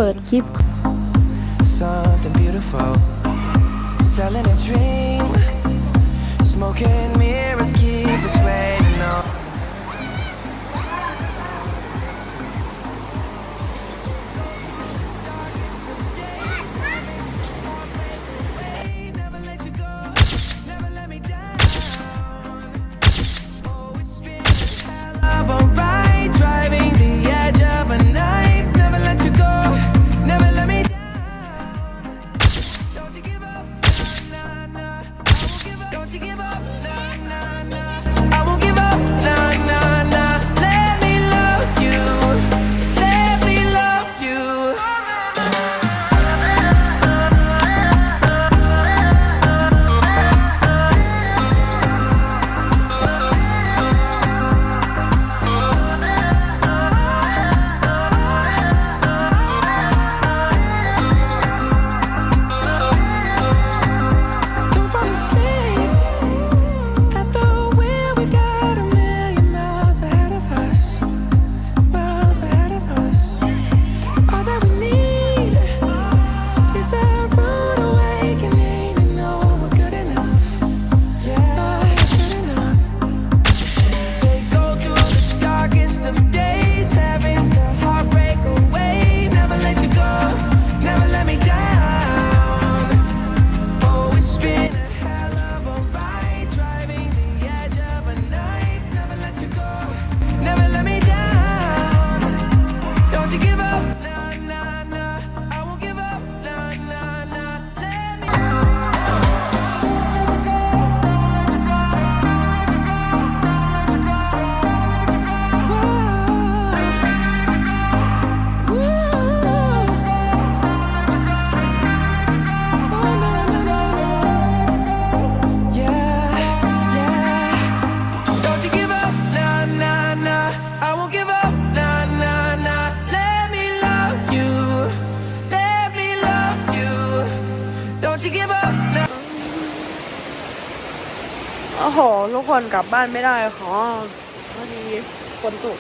ปิดคลิป Something beautiful, selling a dream, smoking mirrors keep us waiting on. Never let you go, never let me down. Oh, it's been a hell of a ride, driving the edge of a knife. Never let you go, never let me down. Don't you give up, nah, nah, nah. I won't give up. Don't you give up, nah, nah, nah. I won't give up, nah, nah, nah. Let me love you, let me love you. Don't fall asleep at the wheel. We got a million miles ahead of us, miles ahead of us. All that we need is a rude awakening to know we're good enough. Yeah, good enough. Say go through the darkest of days, having to heartbreak away. Never let you go, never let me down. Oh, it's been a hell of a ride, driving the edge of a knife. Never let you go, never let me down. Don't you give up, nah, nah, nah. I won't give up, nah, nah, nah. Let me. Whoa. Woo. Oh, no, no, no, no. Yeah, yeah. Don't you give up, nah, nah, nah. I won't give up, nah, nah, nah. Let me love you, let me love you. Don't you give up, nah. โอ้โหทุกคนกลับบ้านไม่ได้ขอพอดีฝนตก